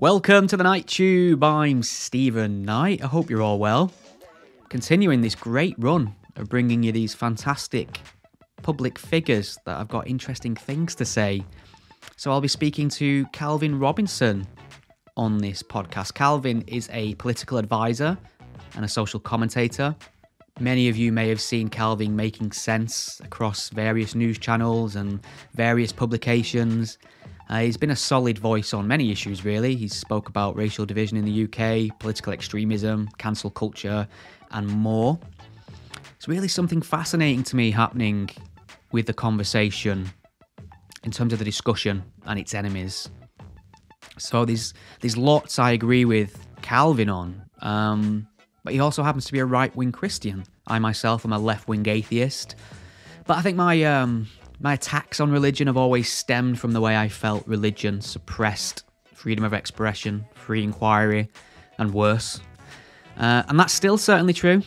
Welcome to the Night Tube. I'm Stephen Knight. I hope you're all well. Continuing this great run of bringing you these fantastic public figures that have got interesting things to say. So I'll be speaking to Calvin Robinson on this podcast. Calvin is a political advisor and a social commentator. Many of you may have seen Calvin making sense across various news channels and various publications. He's been a solid voice on many issues, really. He's spoke about racial division in the UK, political extremism, cancel culture, and more. It's really something fascinating to me happening with the conversation in terms of the discussion and its enemies. So there's lots I agree with Calvin on, but he also happens to be a right-wing Christian. I myself am a left-wing atheist, but I think my attacks on religion have always stemmed from the way I felt religion suppressed freedom of expression, free inquiry, and worse. And that's still certainly true.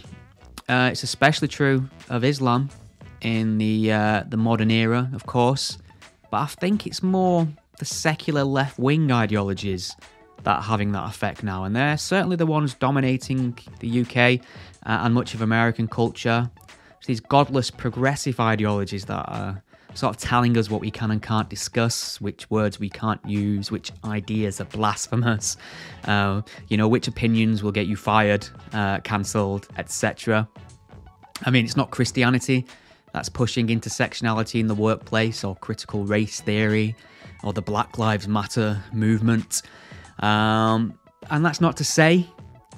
It's especially true of Islam in the modern era, of course. But I think it's more the secular left-wing ideologies that are having that effect now. And they're certainly the ones dominating the UK and much of American culture. It's these godless progressive ideologies that are sort of telling us what we can and can't discuss, which words we can't use, which ideas are blasphemous, which opinions will get you fired, cancelled, etc. I mean, it's not Christianity that's pushing intersectionality in the workplace or critical race theory or the Black Lives Matter movement. And that's not to say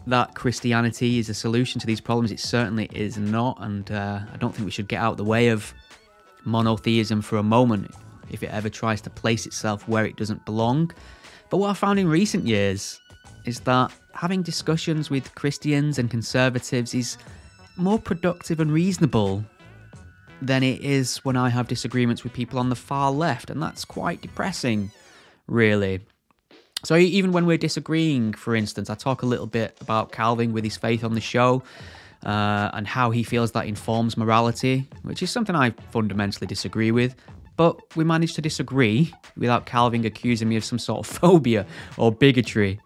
that Christianity is a solution to these problems. It certainly is not. And I don't think we should get out of the way of monotheism for a moment if it ever tries to place itself where it doesn't belong. But what I found in recent years is that having discussions with Christians and conservatives is more productive and reasonable than it is when I have disagreements with people on the far left, and that's quite depressing, really. So even when we're disagreeing, for instance, I talk a little bit about Calvin with his faith on the show, and how he feels that informs morality, which is something I fundamentally disagree with. But we managed to disagree without Calvin accusing me of some sort of phobia or bigotry,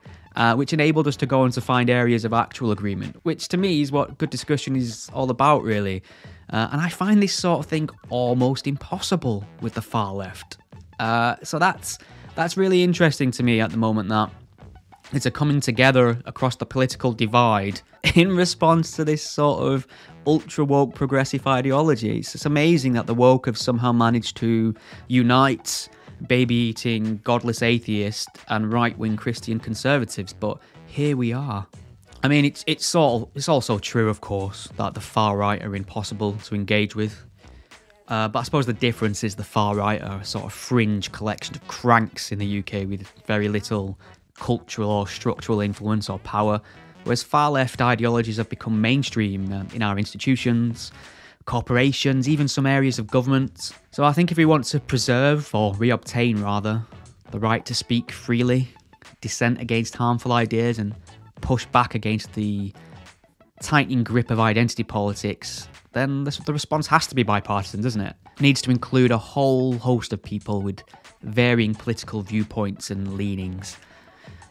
which enabled us to go on to find areas of actual agreement, which to me is what good discussion is all about, really. And I find this sort of thing almost impossible with the far left. So that's really interesting to me at the moment, that it's a coming together across the political divide in response to this sort of ultra-woke progressive ideologies. It's amazing that the woke have somehow managed to unite baby-eating, godless atheists and right-wing Christian conservatives, but here we are. I mean, it's also true, of course, that the far right are impossible to engage with. But I suppose the difference is the far right are a sort of fringe collection of cranks in the UK with very little cultural or structural influence or power, whereas far left ideologies have become mainstream in our institutions, corporations, even some areas of government. So I think if we want to preserve, or reobtain rather, the right to speak freely, dissent against harmful ideas, and push back against the tightening grip of identity politics, then the response has to be bipartisan, doesn't it? It needs to include a whole host of people with varying political viewpoints and leanings.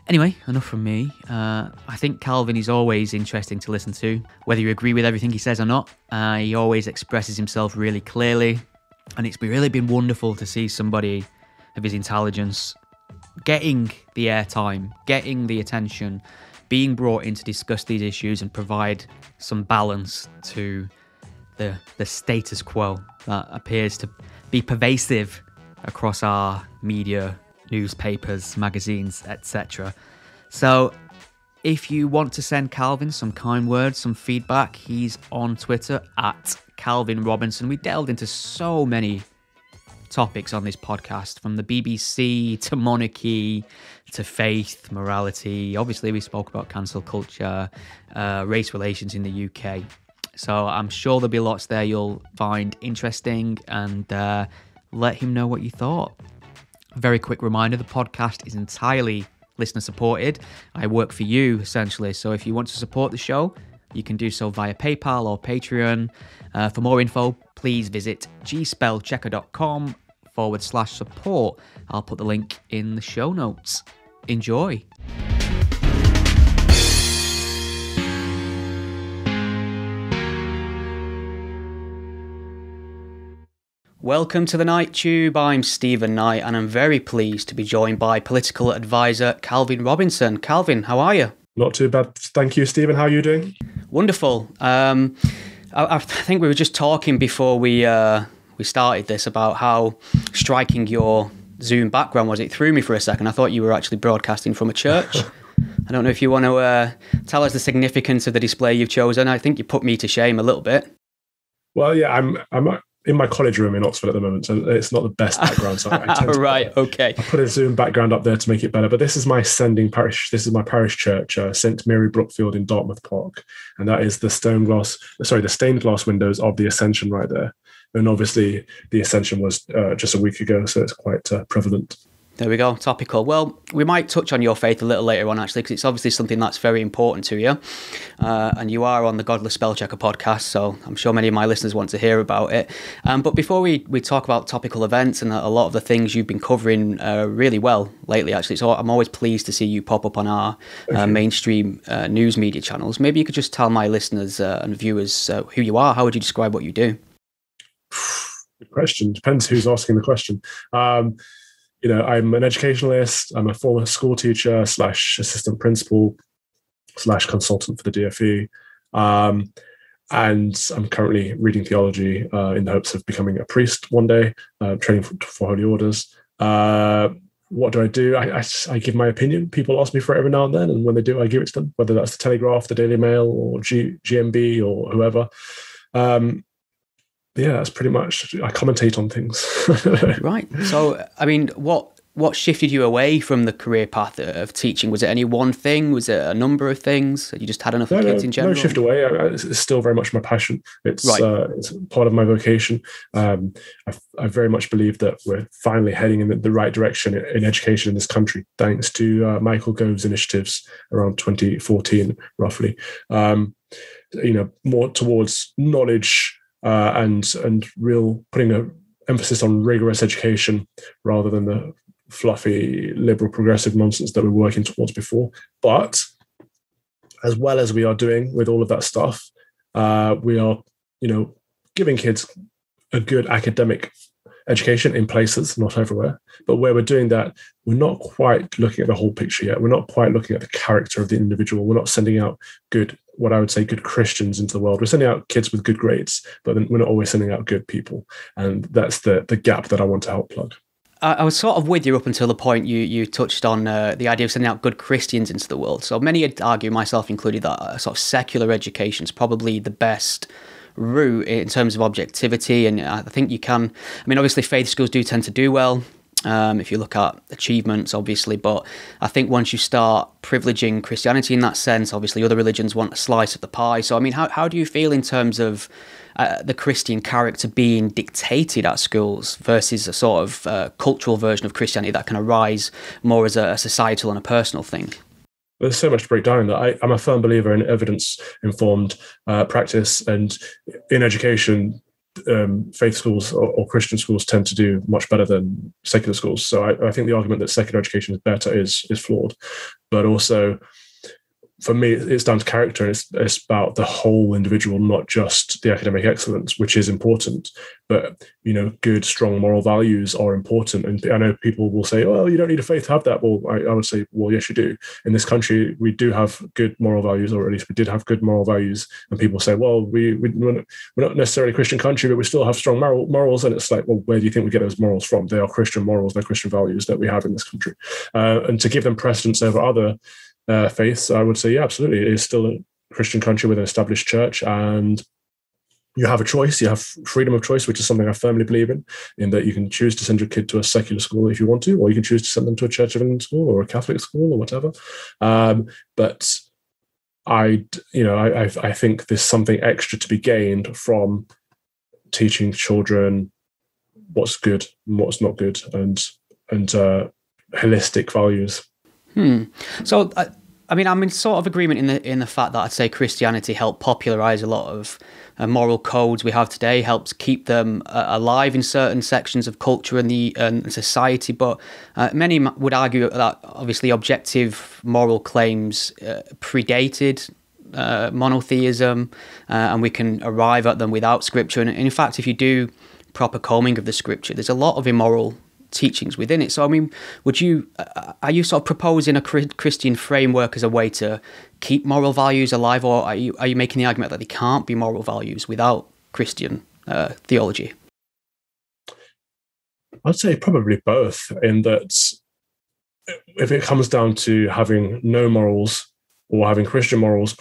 Anyway, enough from me. I think Calvin is always interesting to listen to, whether you agree with everything he says or not. He always expresses himself really clearly, and it's really been wonderful to see somebody of his intelligence getting the airtime, getting the attention, being brought in to discuss these issues and provide some balance to the status quo that appears to be pervasive across our media, newspapers, magazines, etc. So if you want to send Calvin some kind words, some feedback, he's on Twitter at Calvin Robinson. We delved into so many topics on this podcast, from the BBC to monarchy to faith, morality. Obviously, we spoke about cancel culture, race relations in the UK. So I'm sure there'll be lots there you'll find interesting, and let him know what you thought. A very quick reminder, the podcast is entirely listener supported. I work for you, essentially. So if you want to support the show, you can do so via PayPal or Patreon. For more info, please visit gspellchecker.com/support. I'll put the link in the show notes. Enjoy. Welcome to the Night Tube. I'm Stephen Knight, and I'm very pleased to be joined by political advisor Calvin Robinson. Calvin, how are you? Not too bad, thank you, Stephen. How are you doing? Wonderful. I think we were just talking before we started this about how striking your Zoom background was. It threw me for a second. I thought you were actually broadcasting from a church. I don't know if you want to tell us the significance of the display you've chosen. I think you put me to shame a little bit. Well, yeah, I'm in my college room in Oxford at the moment, so it's not the best background. So Okay. I put a Zoom background up there to make it better. But this is my sending parish. This is my parish church, St Mary Brookfield in Dartmouth Park, and that is the stained glass windows of the Ascension right there. And obviously, the Ascension was just a week ago, so it's quite prevalent. There we go, topical. Well, we might touch on your faith a little later on, actually, because it's obviously something that's very important to you. And you are on the Godless Spellchecker podcast, so I'm sure many of my listeners want to hear about it. But before we talk about topical events and a lot of the things you've been covering really well lately, actually, so I'm always pleased to see you pop up on our mainstream news media channels. Maybe you could just tell my listeners and viewers who you are. How would you describe what you do? Good question. Depends who's asking the question. I'm an educationalist. I'm a former school teacher / assistant principal / consultant for the DfE. And I'm currently reading theology in the hopes of becoming a priest one day, training for holy orders. What do I do? I give my opinion. People ask me for it every now and then, and when they do, I give it to them, whether that's the Telegraph, the Daily Mail, or GMB, or whoever. Yeah, that's pretty much, I commentate on things. Right. So, I mean, what shifted you away from the career path of teaching? Was it any one thing? Was it a number of things? You just had enough of kids in general? No shift away. It's still very much my passion. It's part of my vocation. I very much believe that we're finally heading in the right direction in education in this country, thanks to Michael Gove's initiatives around 2014, roughly. More towards knowledge, and real putting an emphasis on rigorous education rather than the fluffy liberal progressive nonsense that we're working towards before. But as well as we are doing with all of that stuff, we are, giving kids a good academic education in places, not everywhere. But where we're doing that, we're not quite looking at the whole picture yet. We're not quite looking at the character of the individual. We're not sending out good Christians into the world. We're sending out kids with good grades, but then we're not always sending out good people. And that's the gap that I want to help plug. I was sort of with you up until the point you touched on the idea of sending out good Christians into the world. So many would argue, myself included, that sort of secular education is probably the best route in terms of objectivity. And I think you can, obviously faith schools do tend to do well. If you look at achievements, obviously, but I think once you start privileging Christianity in that sense, obviously other religions want a slice of the pie. So, how do you feel in terms of the Christian character being dictated at schools versus a sort of cultural version of Christianity that can arise more as a societal and a personal thing? There's so much to break down that I'm a firm believer in evidence-informed practice, and in education, faith schools or Christian schools tend to do much better than secular schools. So I think the argument that secular education is better is flawed. But also, for me, it's down to character, and it's about the whole individual, not just the academic excellence, which is important. But, good, strong moral values are important. And I know people will say, well, you don't need a faith to have that. Well, I would say, well, yes, you do. In this country, we do have good moral values, or at least we did have good moral values. And people say, well, we're not necessarily a Christian country, but we still have strong morals. And it's like, well, where do you think we get those morals from? They are Christian morals, they're Christian values that we have in this country. And to give them precedence over other faiths, I would say, yeah, absolutely. It is still a Christian country with an established church, and you have a choice. You have freedom of choice, which is something I firmly believe in that you can choose to send your kid to a secular school if you want to, or you can choose to send them to a Church of England school or a Catholic school or whatever. But I think there's something extra to be gained from teaching children what's good and what's not good, and holistic values. So, I'm in sort of agreement in the fact that I'd say Christianity helped popularise a lot of moral codes we have today, helps keep them alive in certain sections of culture and society. But many would argue that obviously objective moral claims predated monotheism, and we can arrive at them without scripture. And in fact, if you do proper combing of the scripture, there's a lot of immoral teachings within it. So, I mean, are you sort of proposing a Christian framework as a way to keep moral values alive, or are you making the argument that they can't be moral values without Christian theology? I'd say probably both, in that if it comes down to having no morals or having Christian morals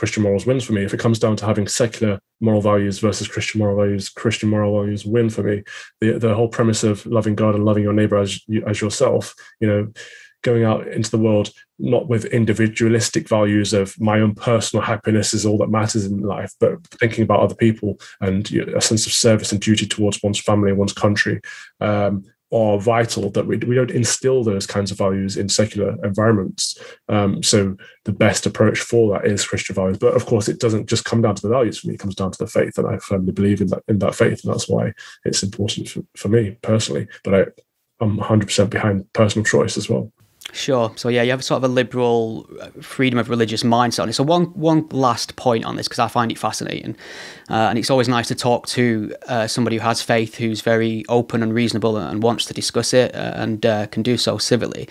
wins for me. If it comes down to having secular moral values versus Christian moral values win for me. The whole premise of loving God and loving your neighbor as yourself, going out into the world not with individualistic values of my own personal happiness is all that matters in life, but thinking about other people and a sense of service and duty towards one's family and one's country are vital, that we don't instill those kinds of values in secular environments. So the best approach for that is Christian values. But of course, it doesn't just come down to the values for me, it comes down to the faith. And I firmly believe in that faith. And that's why it's important for me personally. But I'm 100% behind personal choice as well. Sure. So yeah, you have sort of a liberal freedom of religious mindset on it. So one last point on this, because I find it fascinating, and it's always nice to talk to somebody who has faith, who's very open and reasonable and wants to discuss it and can do so civilly.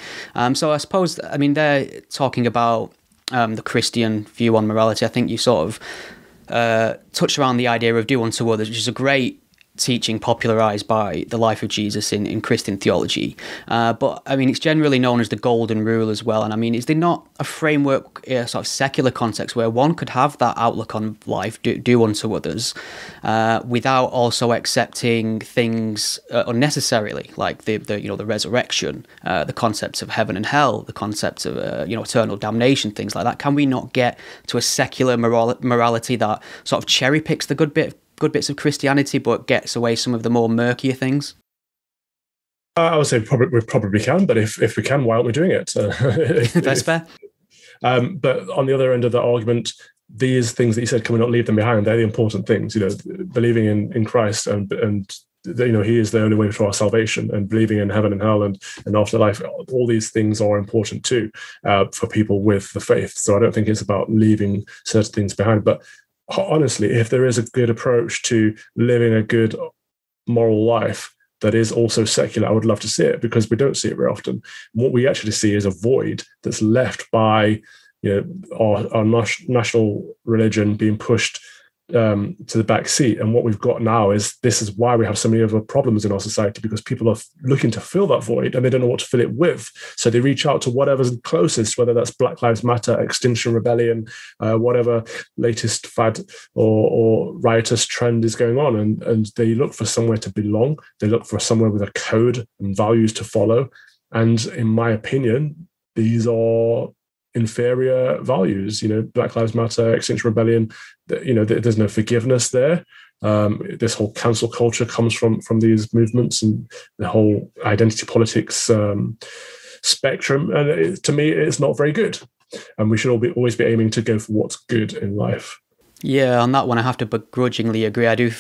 So I suppose, I mean, they're talking about the Christian view on morality. I think you sort of touched around the idea of do unto others, which is a great teaching popularized by the life of Jesus in Christian theology. But I mean, it's generally known as the golden rule as well. And I mean, is there not a framework, sort of secular context, where one could have that outlook on life, do unto others, without also accepting things unnecessarily, like the resurrection, the concepts of heaven and hell, the concepts of eternal damnation, things like that? Can we not get to a secular morality that sort of cherry picks the good bits of Christianity, but gets away some of the more murkier things? I would say we probably can, but if we can, why aren't we doing it? That's fair. But on the other end of the argument, these things that you said, can we not leave them behind? They're the important things. Believing in Christ and He is the only way for our salvation, and believing in heaven and hell and afterlife. All these things are important too for people with the faith. So I don't think it's about leaving certain things behind, but honestly, if there is a good approach to living a good moral life that is also secular, I would love to see it, because we don't see it very often. What we actually see is a void that's left by our national religion being pushed to the back seat. And what we've got now this is why we have so many other problems in our society, because people are looking to fill that void and they don't know what to fill it with. So they reach out to whatever's closest, whether that's Black Lives Matter, Extinction Rebellion, whatever latest fad or riotous trend is going on. And they look for somewhere to belong. They look for somewhere with a code and values to follow. And in my opinion, these are inferior values. Black Lives Matter, Extinction Rebellion, there's no forgiveness there. This whole cancel culture comes from these movements and the whole identity politics spectrum. And to me, it's not very good. And we should always be aiming to go for what's good in life. Yeah, on that one, I have to begrudgingly agree. I do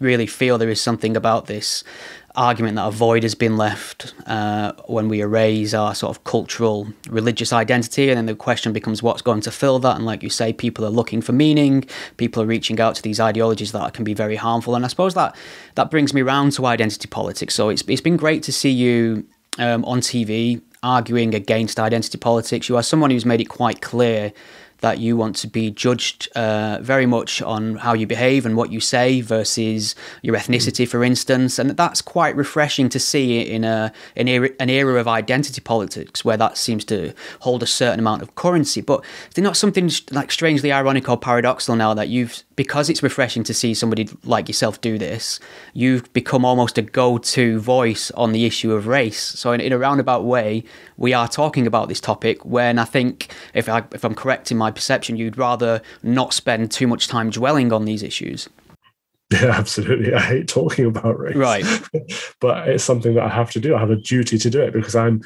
really feel there is something about this argument that a void has been left when we erase our sort of cultural religious identity, and then the question becomes what's going to fill that. And like you say, people are looking for meaning, people are reaching out to these ideologies that can be very harmful. And I suppose that brings me round to identity politics. So it's been great to see you on TV arguing against identity politics. You are someone who's made it quite clear that you want to be judged very much on how you behave and what you say versus your ethnicity, for instance. And that's quite refreshing to see in an era of identity politics where that seems to hold a certain amount of currency. But is there not something like strangely ironic or paradoxical now that because it's refreshing to see somebody like yourself do this, you've become almost a go-to voice on the issue of race? So in a roundabout way, we are talking about this topic when I think, if I'm correct in my perception, you'd rather not spend too much time dwelling on these issues. Yeah, absolutely. I hate talking about race. Right. But it's something that I have to do. I have a duty to do it because I'm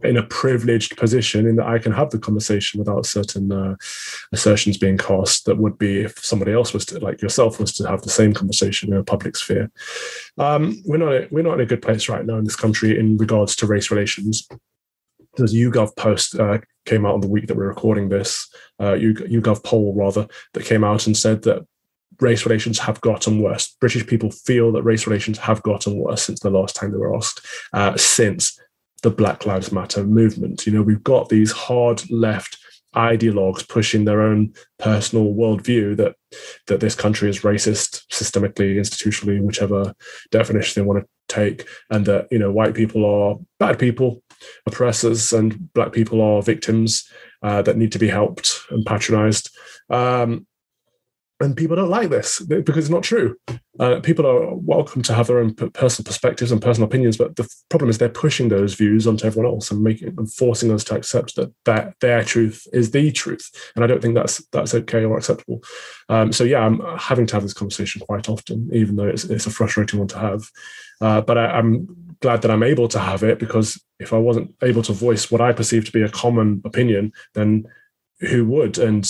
in a privileged position in that I can have the conversation without certain assertions being cast that would be if somebody else was to, like yourself, was to have the same conversation in a public sphere. We're not in a good place right now in this country in regards to race relations. There's a YouGov post came out on the week that we're recording this, YouGov poll rather, that came out and said that race relations have gotten worse. British people feel that race relations have gotten worse since the last time they were asked, since the Black Lives Matter movement. We've got these hard left ideologues pushing their own personal worldview that this country is racist, systemically, institutionally, whichever definition they want to take, and that white people are bad people, oppressors, and black people are victims that need to be helped and patronized. And people don't like this because it's not true. People are welcome to have their own personal perspectives and personal opinions, but the problem is they're pushing those views onto everyone else and forcing us to accept that their truth is the truth. And I don't think that's okay or acceptable. So yeah, I'm having to have this conversation quite often, even though it's a frustrating one to have. But I'm glad that I'm able to have it, because if I wasn't able to voice what I perceive to be a common opinion, then who would? And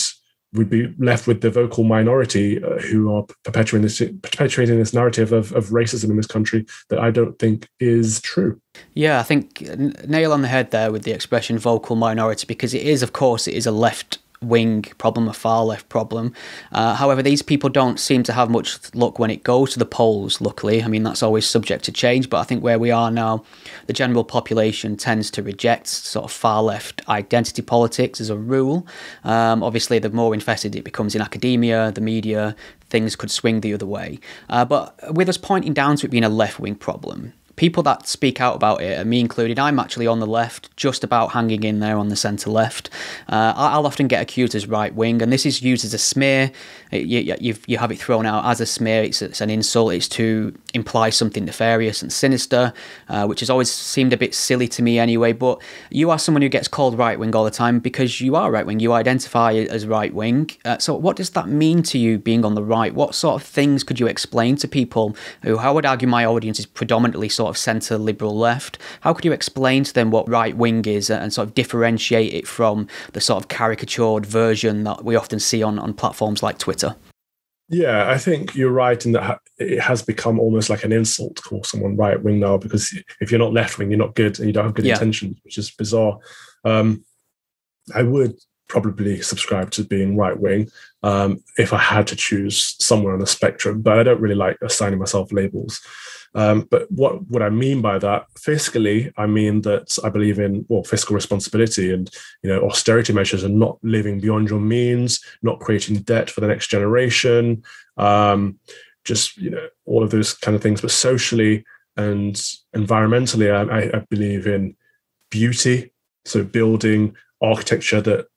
we'd be left with the vocal minority who are perpetuating this narrative of racism in this country that I don't think is true. Yeah, I think nail on the head there with the expression vocal minority, because it is, of course, it is a left-wing problem, a far-left problem. However, these people don't seem to have much luck when it goes to the polls, luckily. I mean, that's always subject to change, but I think where we are now, the general population tends to reject sort of far-left identity politics as a rule. Obviously, the more infested it becomes in academia, the media, things could swing the other way. But with us pointing down to it being a left-wing problem, people that speak out about it, me included, I'm actually on the left, just about hanging in there on the centre left. I'll often get accused as right wing, and this is used as a smear. You have it thrown out as a smear. It's an insult. It's to imply something nefarious and sinister, which has always seemed a bit silly to me anyway. But you are someone who gets called right wing all the time because you are right wing. You identify as right wing. So what does that mean to you, being on the right? What sort of things could you explain to people who, I would argue my audience is predominantly sort of centre liberal left? How could you explain to them what right wing is and sort of differentiate it from the sort of caricatured version that we often see on platforms like Twitter? Yeah, I think you're right in that it has become almost like an insult to call someone right wing now, because if you're not left wing, you're not good and you don't have good intentions, which is bizarre. I would probably subscribe to being right wing if I had to choose somewhere on the spectrum, but I don't really like assigning myself labels. But what I mean by that, fiscally, I mean that I believe in fiscal responsibility and austerity measures and not living beyond your means, not creating debt for the next generation, just all of those kind of things. But socially and environmentally, I believe in beauty, so building architecture that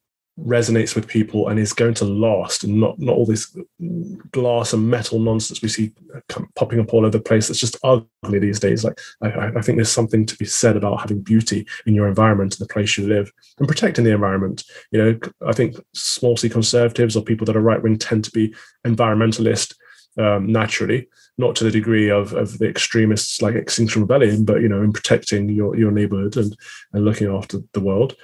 resonates with people and is going to last, and not all this glass and metal nonsense we see popping up all over the place. It's just ugly these days. Like I think there's something to be said about having beauty in your environment and the place you live and protecting the environment. I think small c conservatives or people that are right wing tend to be environmentalist naturally, not to the degree of the extremists like Extinction Rebellion, but in protecting your neighborhood and looking after the world.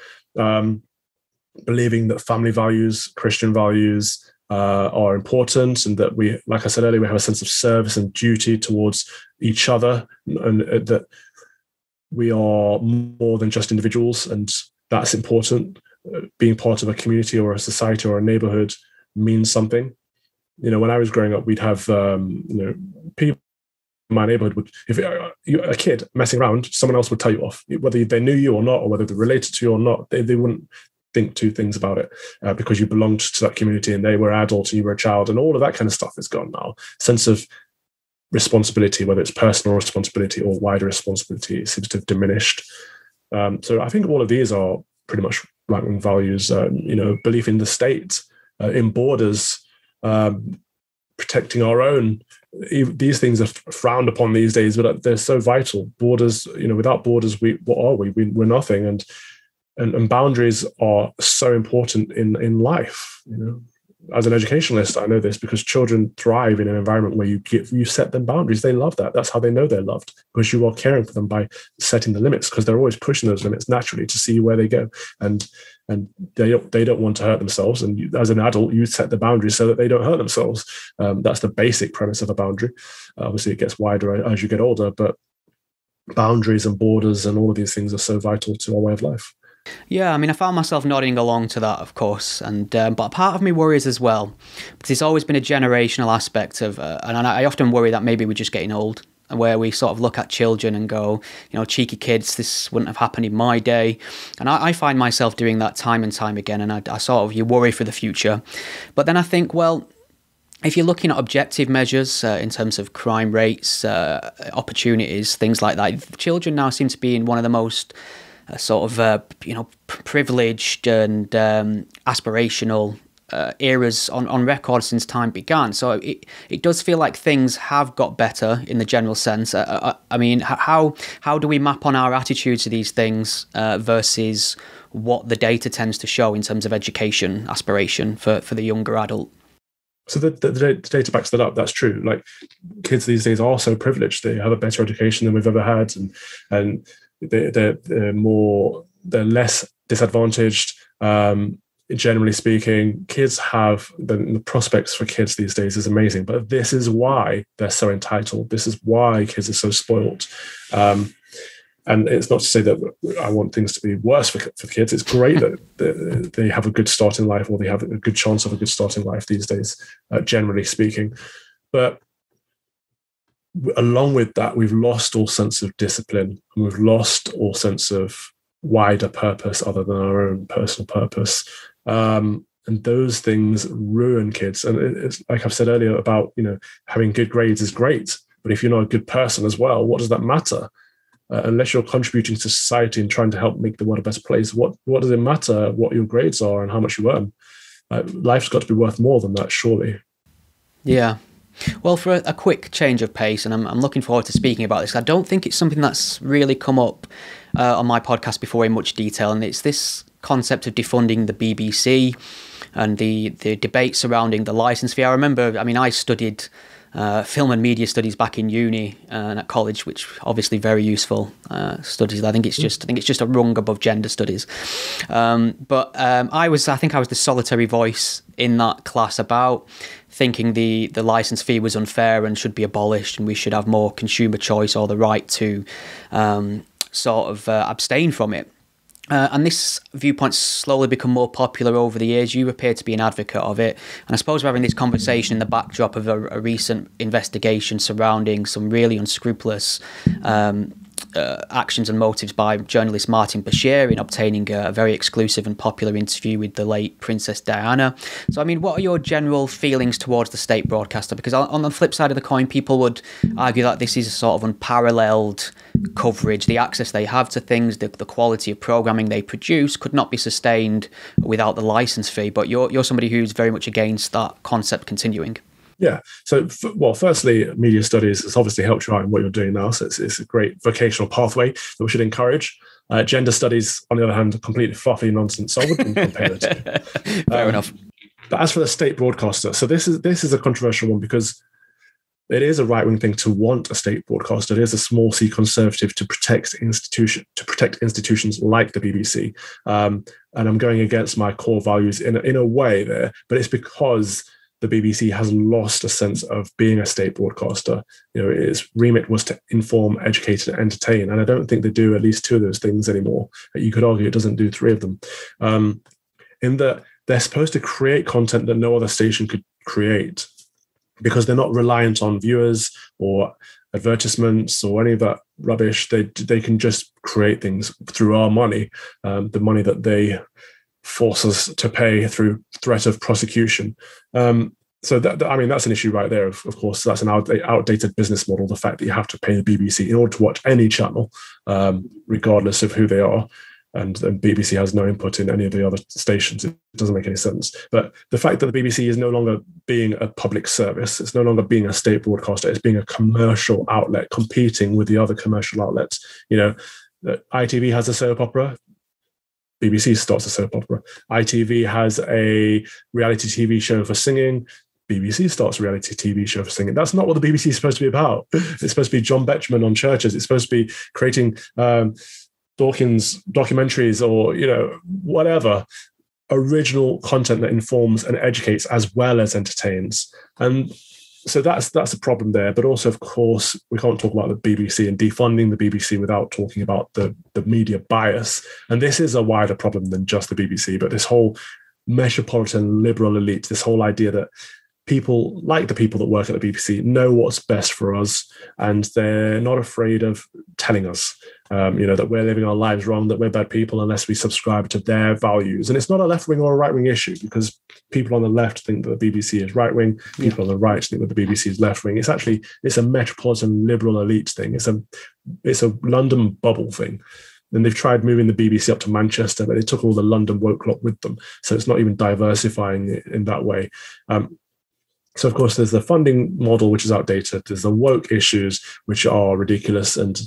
Believing that family values, Christian values are important, and that we, like I said earlier, we have a sense of service and duty towards each other, and that we are more than just individuals, and that's important. Being part of a community or a society or a neighborhood means something. When I was growing up, we'd have people in my neighborhood would, if you're a kid messing around, someone else would tell you off, whether they knew you or not, or whether they're related to you or not. They wouldn't think two things about it because you belonged to that community and they were adult and you were a child, and all of that kind of stuff is gone now. Sense of responsibility, whether it's personal responsibility or wider responsibility, seems to have diminished. So I think all of these are pretty much right-wing values. Belief in the state, in borders, protecting our own. These things are frowned upon these days, but they're so vital. Borders, without borders, what are we? We're nothing. And boundaries are so important in life. As an educationalist, I know this because children thrive in an environment where you set them boundaries. They love that. That's how they know they're loved, because you are caring for them by setting the limits, because they're always pushing those limits naturally to see where they go. And they don't want to hurt themselves. And as an adult, you set the boundaries so that they don't hurt themselves. That's the basic premise of a boundary. Obviously, it gets wider as you get older, but boundaries and borders and all of these things are so vital to our way of life. Yeah, I mean, I found myself nodding along to that, of course, and but part of me worries as well, because it's always been a generational aspect of, and I often worry that maybe we're just getting old, where we sort of look at children and go, cheeky kids, this wouldn't have happened in my day, and I find myself doing that time and time again, and I sort of, you worry for the future, but then I think, well, if you're looking at objective measures in terms of crime rates, opportunities, things like that, children now seem to be in one of the most privileged and aspirational eras on record since time began. So it does feel like things have got better in the general sense. I mean, how do we map on our attitude to these things versus what the data tends to show in terms of education aspiration for the younger adult? So the data backs that up. That's true. Like, kids these days are so privileged. They have a better education than we've ever had, and they're less disadvantaged. Generally speaking, kids have the prospects for kids these days is amazing. But this is why they're so entitled. This is why kids are so spoiled. And it's not to say that I want things to be worse for kids. It's great that they have a good start in life, or they have a good chance of a good start in life these days, generally speaking. But along with that, we've lost all sense of discipline, and we've lost all sense of wider purpose other than our own personal purpose. And those things ruin kids. And it's like I've said earlier about, having good grades is great, but if you're not a good person as well, what does that matter? Unless you're contributing to society and trying to help make the world a better place, what does it matter what your grades are and how much you earn? Life's got to be worth more than that, surely. Yeah. Well, for a quick change of pace, and I'm looking forward to speaking about this, I don't think it's something that's really come up on my podcast before in much detail, and it's this concept of defunding the BBC and the debate surrounding the licence fee. I remember, I studied film and media studies back in uni and at college, which obviously very useful studies. I think it's just a rung above gender studies. But I think I was the solitary voice in that class about thinking the license fee was unfair and should be abolished, and we should have more consumer choice or the right to abstain from it. And this viewpoint's slowly become more popular over the years. You appear to be an advocate of it. And I suppose we're having this conversation in the backdrop of a recent investigation surrounding some really unscrupulous actions and motives by journalist Martin Bashir in obtaining a very exclusive and popular interview with the late Princess Diana. So, what are your general feelings towards the state broadcaster? Because on the flip side of the coin, people would argue that this is a sort of unparalleled coverage. The access they have to things, the quality of programming they produce could not be sustained without the license fee. But you're somebody who's very much against that concept continuing. Yeah. So, firstly, media studies has obviously helped you out in what you're doing now. So it's a great vocational pathway that we should encourage. Gender studies, on the other hand, are completely fluffy nonsense. So I wouldn't compare the two. Fair enough. But as for the state broadcaster, so this is a controversial one, because it is a right-wing thing to want a state broadcaster. It is a small c conservative to protect institutions like the BBC. And I'm going against my core values in a way there, but it's because the BBC has lost a sense of being a state broadcaster. Its remit was to inform, educate, and entertain, and I don't think they do at least two of those things anymore. You could argue it doesn't do three of them. In that they're supposed to create content that no other station could create, because they're not reliant on viewers or advertisements or any of that rubbish. They can just create things through our money, the money that they force us to pay through threat of prosecution. So that's an issue right there. Of course, that's an outdated business model. The fact that you have to pay the BBC in order to watch any channel, regardless of who they are, and BBC has no input in any of the other stations. It doesn't make any sense. But the fact that the BBC is no longer being a public service, it's no longer being a state broadcaster, it's being a commercial outlet competing with the other commercial outlets. ITV has a soap opera. BBC starts a soap opera. ITV has a reality TV show for singing. BBC starts a reality TV show for singing. That's not what the BBC is supposed to be about. It's supposed to be John Betjeman on churches. It's supposed to be creating Dawkins documentaries or, whatever, original content that informs and educates as well as entertains. And so that's a problem there. But also, of course, we can't talk about the BBC and defunding the BBC without talking about the media bias. And this is a wider problem than just the BBC, but this whole metropolitan liberal elite, this whole idea that people like the people that work at the BBC know what's best for us, and they're not afraid of telling us, that we're living our lives wrong, that we're bad people unless we subscribe to their values. And it's not a left-wing or a right-wing issue, because people on the left think that the BBC is right-wing, people on the right think that the BBC is left-wing. It's a metropolitan liberal elite thing. It's a London bubble thing. And they've tried moving the BBC up to Manchester, but they took all the London woke lot with them. So it's not even diversifying it in that way. So, of course, there's the funding model, which is outdated. There's the woke issues, which are ridiculous and,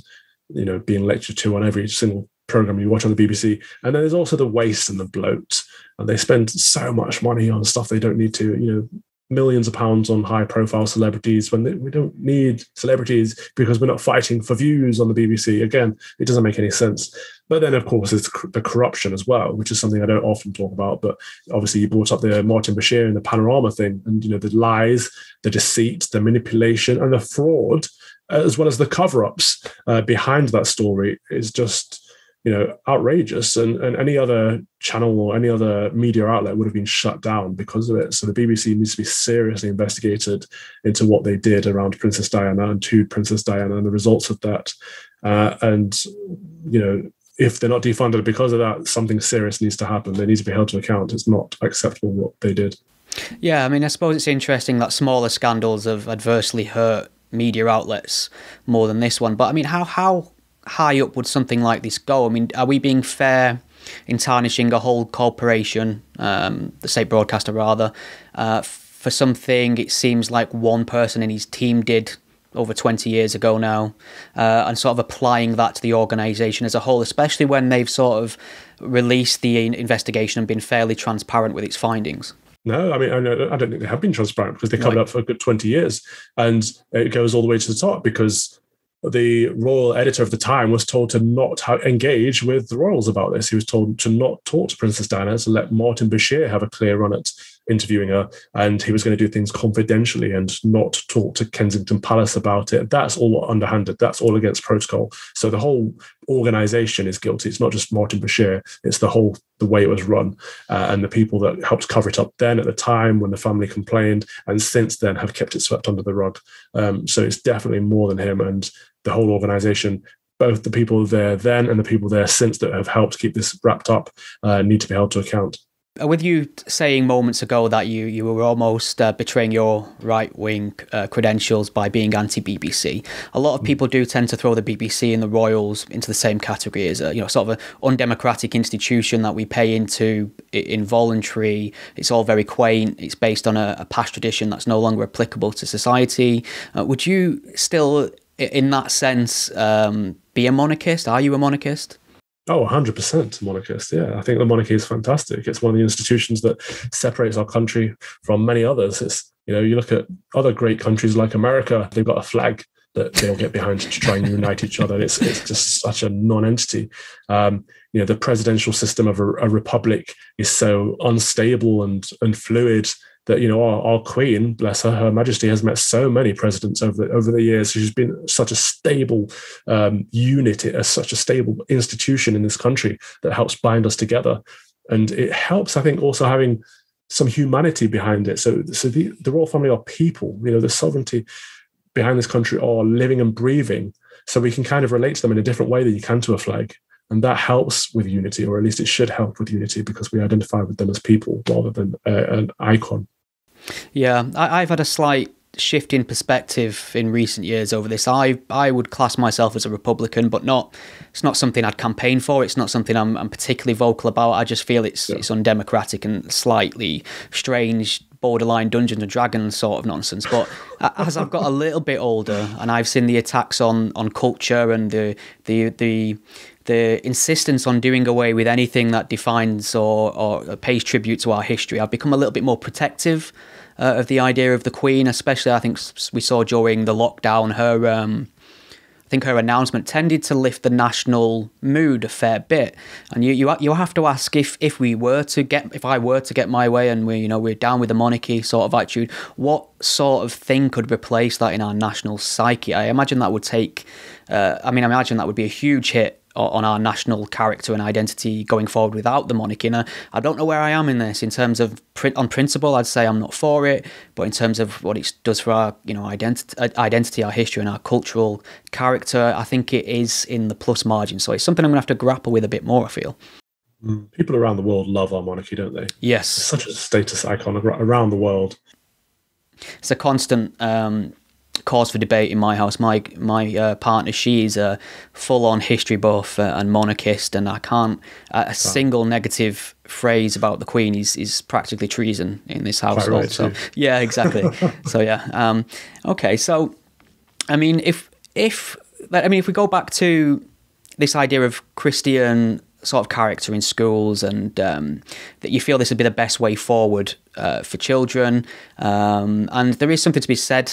being lectured to on every single program you watch on the BBC. And then there's also the waste and the bloat. And they spend so much money on stuff they don't need to, millions of pounds on high-profile celebrities when we don't need celebrities because we're not fighting for views on the BBC. Again, it doesn't make any sense. But then, of course, there's the corruption as well, which is something I don't often talk about. But obviously, you brought up the Martin Bashir and the Panorama thing, and the lies, the deceit, the manipulation, and the fraud, as well as the cover-ups behind that story, is just outrageous, and any other channel or any other media outlet would have been shut down because of it. So the BBC needs to be seriously investigated into what they did around Princess Diana and to Princess Diana and the results of that. If they're not defunded because of that, something serious needs to happen. They need to be held to account. It's not acceptable what they did. Yeah, I suppose it's interesting that smaller scandals have adversely hurt media outlets more than this one. But how high up would something like this go? Are we being fair in tarnishing a whole corporation, the state broadcaster rather, for something it seems like one person in his team did over 20 years ago now, and sort of applying that to the organisation as a whole, especially when they've sort of released the investigation and been fairly transparent with its findings? No, I don't think they have been transparent, because they covered up for a good 20 years, and it goes all the way to the top because the royal editor of the time was told to not engage with the royals about this. He was told to not talk to Princess Diana, to let Martin Bashir have a clear run at interviewing her, and he was going to do things confidentially and not talk to Kensington Palace about it. That's all underhanded. That's all against protocol. So the whole organisation is guilty. It's not just Martin Bashir. It's the way it was run, and the people that helped cover it up then at the time when the family complained, and since then have kept it swept under the rug. So it's definitely more than him, and the whole organisation, both the people there then and the people there since that have helped keep this wrapped up, need to be held to account. With you saying moments ago that you were almost betraying your right-wing credentials by being anti-BBC, a lot of people do tend to throw the BBC and the royals into the same category as a sort of an undemocratic institution that we pay into involuntary. It's all very quaint. It's based on a past tradition that's no longer applicable to society. Would you still, in that sense, be a monarchist? Are you a monarchist? Oh, 100% monarchist. Yeah, I think the monarchy is fantastic. It's one of the institutions that separates our country from many others. It's, you look at other great countries like America, they've got a flag that they'll get behind to try and unite each other. It's just such a non-entity. The presidential system of a republic is so unstable and fluid that, our Queen, bless her, Her Majesty, has met so many presidents over the years. She's been such a stable unit, such a stable institution in this country that helps bind us together. And it helps, I think, also having some humanity behind it. So the royal family are people. The sovereignty behind this country are living and breathing. So we can kind of relate to them in a different way than you can to a flag. And that helps with unity, or at least it should help with unity, because we identify with them as people rather than an icon. Yeah, I've had a slight shift in perspective in recent years over this. I would class myself as a Republican, but it's not something I'd campaign for. It's not something I'm particularly vocal about. I just feel it's undemocratic and slightly strange, borderline Dungeons and Dragons sort of nonsense. But as I've got a little bit older and I've seen the attacks on culture and the insistence on doing away with anything that defines or pays tribute to our history, I've become a little bit more protective of the idea of the Queen, especially I think we saw during the lockdown her I think her announcement tended to lift the national mood a fair bit. And you have to ask, if I were to get my way and we're down with the monarchy sort of attitude, what sort of thing could replace that in our national psyche? I imagine that would take. I imagine that would be a huge hit on our national character and identity going forward without the monarchy. And I don't know where I am in this. In terms of on principle, I'd say I'm not for it, but in terms of what it does for our identity, our history, and our cultural character, I think it is in the plus margin. So it's something I'm going to have to grapple with a bit more, I feel. People around the world love our monarchy, don't they? Yes. It's such a status icon around the world. It's a constant cause for debate in my house. My partner, she is a full-on history buff and monarchist, and I can't single negative phrase about the Queen is practically treason in this household. Right, so yeah, exactly. So yeah, okay. So I mean, if we go back to this idea of Christian sort of character in schools, and that you feel this would be the best way forward for children, and there is something to be said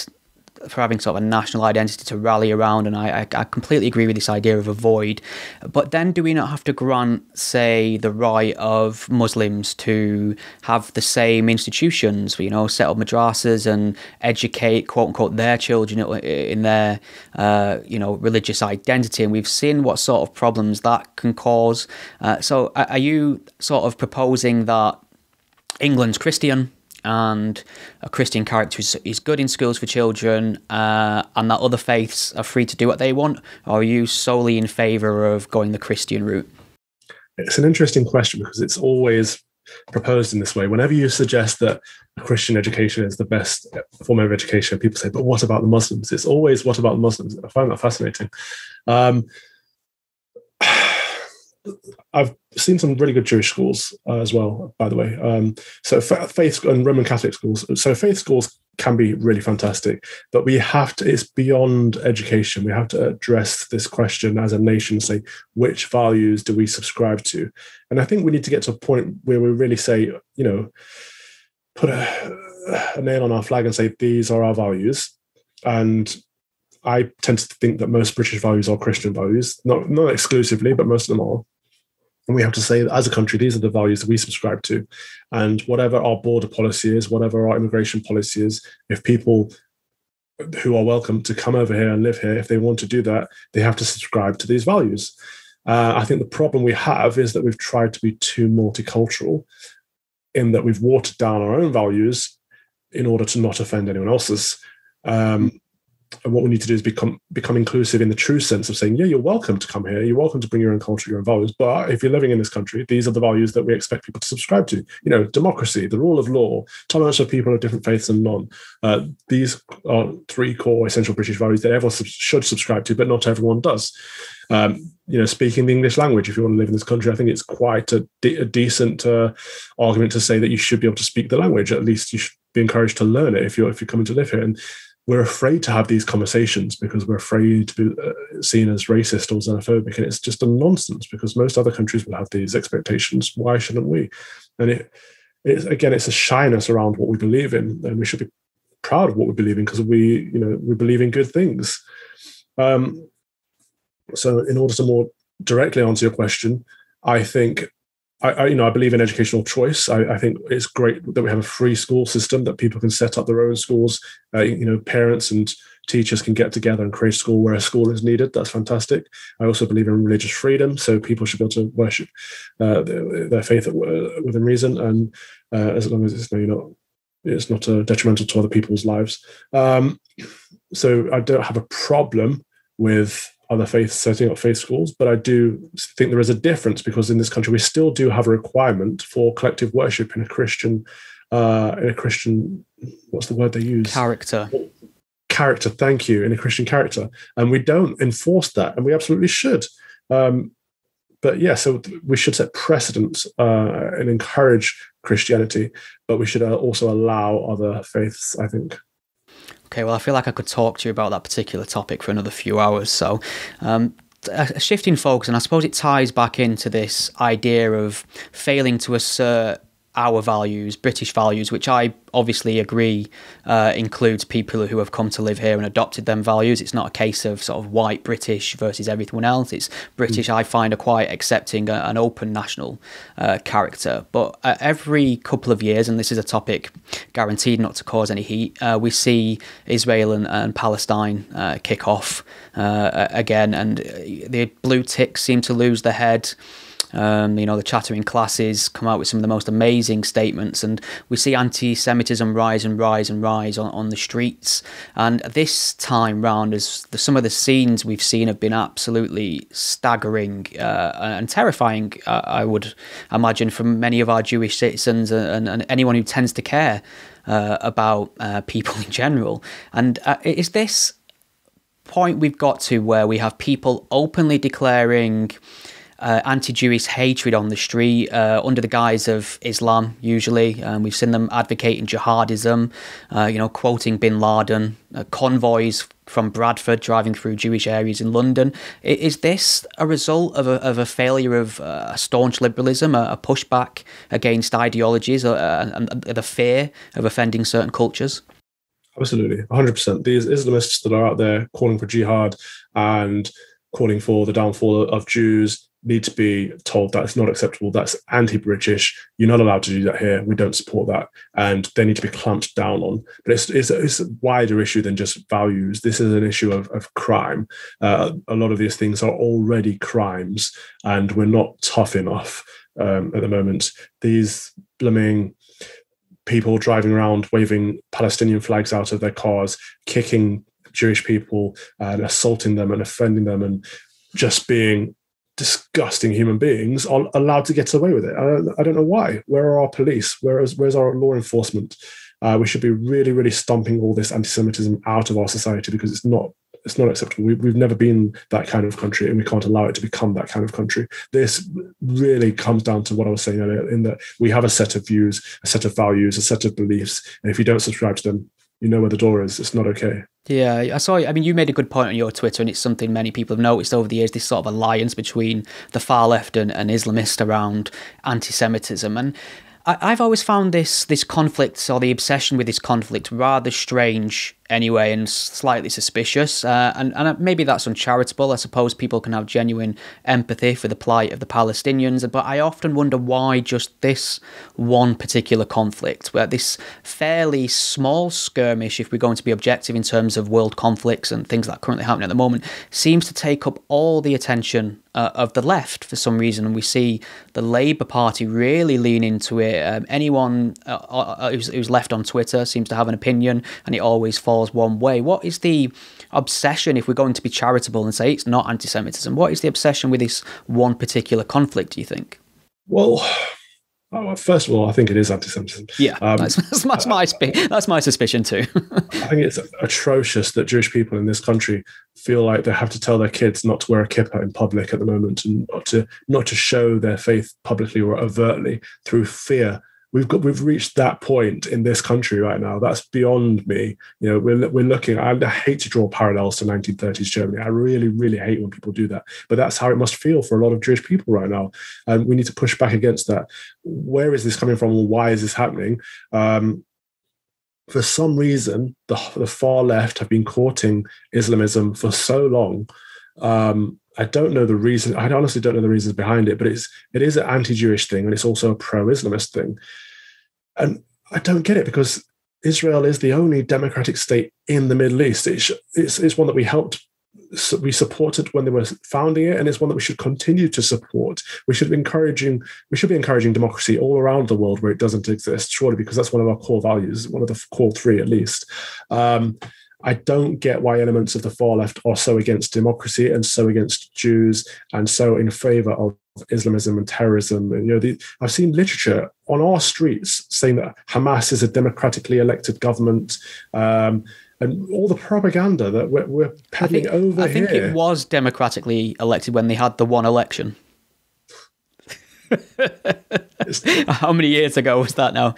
for having sort of a national identity to rally around, and I completely agree with this idea of a void. But then do we not have to grant, say, the right of Muslims to have the same institutions, set up madrasas and educate, quote unquote, their children in their religious identity? And we've seen what sort of problems that can cause. So are you sort of proposing that England's Christian and a Christian character is good in schools for children, and that other faiths are free to do what they want? Or are you solely in favour of going the Christian route? It's an interesting question, because it's always proposed in this way. Whenever you suggest that a Christian education is the best form of education, people say, but what about the Muslims? It's always, what about the Muslims? I find that fascinating. I've seen some really good Jewish schools as well, by the way. So faith and Roman Catholic schools. So faith schools can be really fantastic, but it's beyond education. We have to address this question as a nation, say, which values do we subscribe to? And I think we need to get to a point where we really say, put a nail on our flag and say, these are our values. And I tend to think that most British values are Christian values, not exclusively, but most of them are. And we have to say that as a country, these are the values that we subscribe to. And whatever our border policy is, whatever our immigration policy is, if people who are welcome to come over here and live here, if they want to do that, they have to subscribe to these values. I think the problem we have is that we've tried to be too multicultural, in that we've watered down our own values in order to not offend anyone else's. And what we need to do is become inclusive in the true sense of saying, yeah, you're welcome to come here. You're welcome to bring your own culture, your own values. But if you're living in this country, these are the values that we expect people to subscribe to. Democracy, the rule of law, tolerance of people of different faiths and none. These are three core essential British values that everyone should subscribe to, but not everyone does. Speaking the English language, if you want to live in this country, I think it's quite a decent argument to say that you should be able to speak the language. At least you should be encouraged to learn it if you're coming to live here. And we're afraid to have these conversations because we're afraid to be seen as racist or xenophobic. And it's just a nonsense, because most other countries will have these expectations. Why shouldn't we? And it's a shyness around what we believe in, and we should be proud of what we believe in, because we believe in good things. So in order to more directly answer your question, I think I believe in educational choice. I think it's great that we have a free school system, that people can set up their own schools. Parents and teachers can get together and create a school where a school is needed. That's fantastic. I also believe in religious freedom, so people should be able to worship their faith within reason, and as long as it's not detrimental to other people's lives. So I don't have a problem with other faiths setting up faith schools, but I do think there is a difference, because in this country we still do have a requirement for collective worship in a Christian, what's the word they use? Character, thank you, in a Christian character. And we don't enforce that, and we absolutely should. But yeah, so we should set precedents and encourage Christianity, but we should also allow other faiths, I think. Okay, well, I feel like I could talk to you about that particular topic for another few hours. So, shifting focus, and I suppose it ties back into this idea of failing to assert our values, British values, which I obviously agree includes people who have come to live here and adopted them values. It's not a case of sort of white British versus everyone else. It's British, I find, are quite accepting an open national character. But every couple of years, and this is a topic guaranteed not to cause any heat, we see Israel and Palestine kick off again, and the blue ticks seem to lose their head. The chattering classes come out with some of the most amazing statements, and we see anti-Semitism rise and rise and rise on the streets. And this time round, as some of the scenes we've seen have been absolutely staggering and terrifying, I would imagine, for many of our Jewish citizens and anyone who tends to care about people in general. And is this point we've got to where we have people openly declaring anti-Jewish hatred on the street under the guise of Islam, usually. We've seen them advocating jihadism, quoting bin Laden, convoys from Bradford driving through Jewish areas in London. Is this a result of a failure of staunch liberalism, a pushback against ideologies and the fear of offending certain cultures? Absolutely, 100%. These Islamists that are out there calling for jihad and calling for the downfall of Jews need to be told that it's not acceptable. That's anti-British. You're not allowed to do that here. We don't support that. And they need to be clamped down on. But it's a wider issue than just values. This is an issue of crime. A lot of these things are already crimes, and we're not tough enough at the moment. These blooming people driving around waving Palestinian flags out of their cars, kicking Jewish people and assaulting them and offending them and just being disgusting human beings are allowed to get away with it. I don't know why. Where are our police? Where's our law enforcement? We should be really, really stomping all this anti-Semitism out of our society, because it's not acceptable. We've never been that kind of country, and we can't allow it to become that kind of country. This really comes down to what I was saying earlier, in that we have a set of views, a set of values, a set of beliefs, and if you don't subscribe to them, you know where the door is. It's not okay. Yeah, I saw. I mean, you made a good point on your Twitter, and it's something many people have noticed over the years, this sort of alliance between the far left and Islamist around anti-Semitism. And I've always found this conflict, or the obsession with this conflict, rather strange anyway, and slightly suspicious. And maybe that's uncharitable. I suppose people can have genuine empathy for the plight of the Palestinians, but I often wonder why just this one particular conflict, where this fairly small skirmish, if we're going to be objective in terms of world conflicts and things that are currently happening at the moment, seems to take up all the attention of the left for some reason. And we see the Labour Party really lean into it. Anyone who's left on Twitter seems to have an opinion, and it always falls one way. What is the obsession, if we're going to be charitable and say it's not anti-Semitism, what is the obsession with this one particular conflict, do you think? Well, first of all, I think it is anti-Semitism. Yeah, that's my suspicion too. I think it's atrocious that Jewish people in this country feel like they have to tell their kids not to wear a kippah in public at the moment, and not to show their faith publicly or overtly through fear. We've reached that point in this country right now. That's beyond me. We're looking. I hate to draw parallels to 1930s Germany. I really, really hate when people do that. But that's how it must feel for a lot of Jewish people right now. And we need to push back against that. Where is this coming from? Why is this happening? For some reason, the far left have been courting Islamism for so long. I don't know the reason. I honestly don't know the reasons behind it, but it is an anti-Jewish thing, and it's also a pro-Islamist thing. And I don't get it, because Israel is the only democratic state in the Middle East. It's one that we supported when they were founding it, and it's one that we should continue to support. We should be encouraging democracy all around the world where it doesn't exist, surely, because that's one of our core values, one of the core three at least. I don't get why elements of the far left are so against democracy and so against Jews and so in favor of Islamism and terrorism. And, I've seen literature on our streets saying that Hamas is a democratically elected government, and all the propaganda that we're peddling over here. I think it was democratically elected when they had the one election. How many years ago was that now?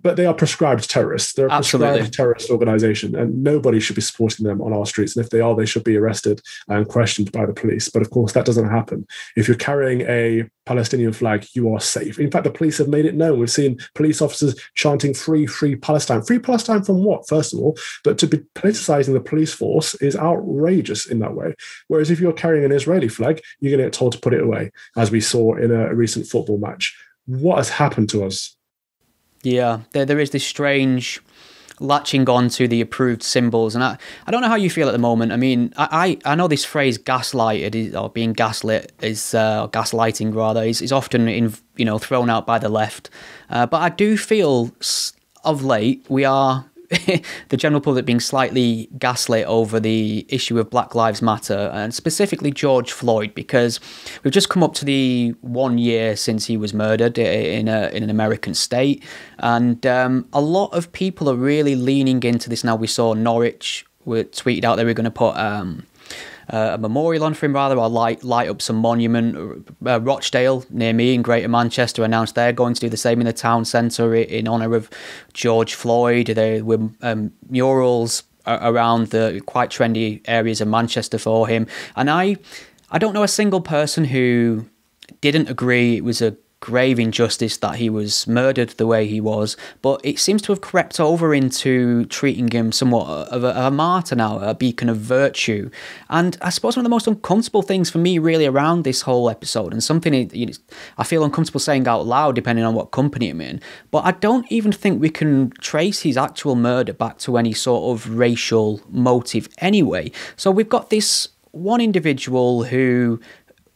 but they are prescribed terrorists. They're a Absolutely. prescribed terrorist organization, and nobody should be supporting them on our streets. And if they are, they should be arrested and questioned by the police. But of course, that doesn't happen. If you're carrying a Palestinian flag, you are safe. In fact, the police have made it known. We've seen police officers chanting free Palestine. Free Palestine from what, first of all? But to be politicizing the police force is outrageous in that way. Whereas if you're carrying an Israeli flag, you're going to get told to put it away, as we saw in a recent football match. What has happened to us? Yeah, there is this strange latching on to the approved symbols, and I don't know how you feel at the moment. I mean, I know this phrase "gaslighted" or being gaslit is or gaslighting rather is often thrown out by the left, but I do feel of late we are the general public being slightly gaslit over the issue of Black Lives Matter, and specifically George Floyd, because we've just come up to the 1 year since he was murdered in an American state, and a lot of people are really leaning into this now. We saw Norwich were tweeted out they were going to put a memorial on for him, rather, or light up some monument. Rochdale, near me in Greater Manchester, announced they're going to do the same in the town centre in honour of George Floyd. There were murals around the quite trendy areas of Manchester for him. And I don't know a single person who didn't agree it was a grave injustice that he was murdered the way he was, but it seems to have crept over into treating him somewhat of a martyr now, a beacon of virtue. And I suppose one of the most uncomfortable things for me really around this whole episode, and something I feel uncomfortable saying out loud depending on what company I'm in, but I don't even think we can trace his actual murder back to any sort of racial motive anyway. So we've got this one individual who,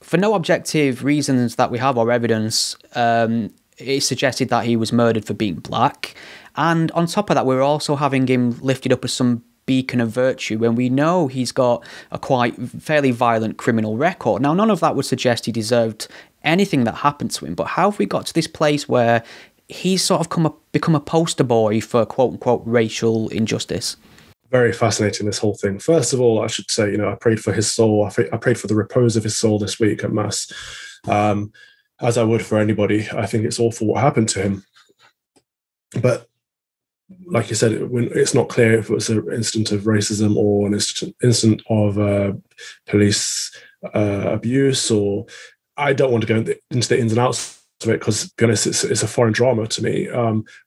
for no objective reasons that we have or evidence, it suggested that he was murdered for being black. And on top of that, we're also having him lifted up as some beacon of virtue when we know he's got a quite fairly violent criminal record. Now, none of that would suggest he deserved anything that happened to him, but how have we got to this place where he's sort of become a poster boy for quote-unquote racial injustice? Very fascinating, this whole thing. First of all, I should say, I prayed for his soul. I prayed for the repose of his soul this week at Mass, as I would for anybody. I think it's awful what happened to him. But like you said, it's not clear if it was an incident of racism or an incident of police abuse, or I don't want to go into the ins and outs of it because, to be honest, it's a foreign drama to me.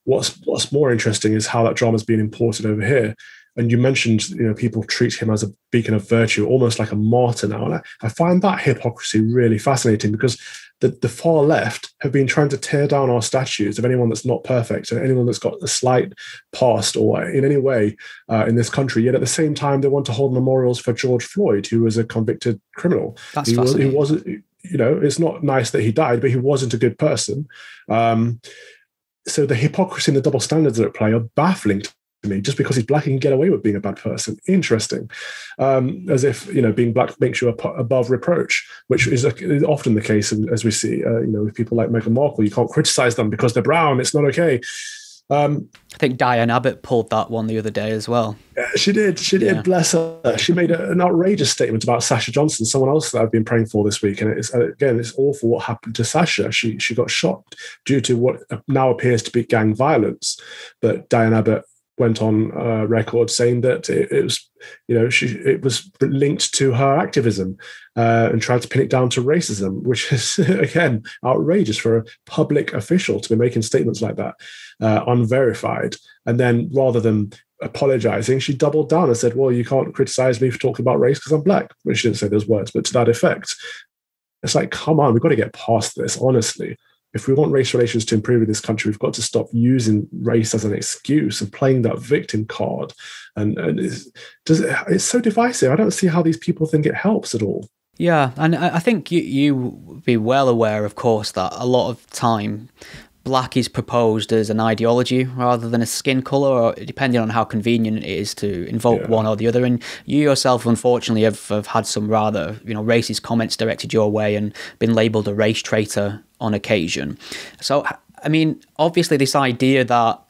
What's more interesting is how that drama has been imported over here. And you mentioned, people treat him as a beacon of virtue, almost like a martyr now. And I find that hypocrisy really fascinating, because the far left have been trying to tear down our statues of anyone that's not perfect and anyone that's got a slight past or in any way in this country. Yet at the same time, they want to hold memorials for George Floyd, who was a convicted criminal. That's fascinating. He wasn't, it's not nice that he died, but he wasn't a good person. So the hypocrisy and the double standards that at play are baffling to me. Just because he's black, he can get away with being a bad person. Interesting. As if being black makes you above reproach, which is often the case, as we see with people like Meghan Markle. You can't criticize them because they're brown. It's not okay. I think Diane Abbott pulled that one the other day as well. Yeah, she did. Yeah. Bless her. She made an outrageous statement about Sasha Johnson, someone else that I've been praying for this week. And it's awful what happened to Sasha. She got shot due to what now appears to be gang violence. But Diane Abbott went on record saying that it was linked to her activism and tried to pin it down to racism, which is, again, outrageous for a public official to be making statements like that, unverified. And then rather than apologizing, she doubled down and said, well, you can't criticize me for talking about race because I'm black. Well, she didn't say those words, but to that effect. It's like, come on, we've got to get past this, honestly. If we want race relations to improve in this country, we've got to stop using race as an excuse and playing that victim card. And it's so divisive. I don't see how these people think it helps at all. Yeah, and I think you be well aware, of course, that a lot of time black is proposed as an ideology rather than a skin colour, or depending on how convenient it is to invoke one or the other. And you yourself, unfortunately, have had some rather racist comments directed your way and been labelled a race-traitor on occasion. So, I mean, obviously this idea that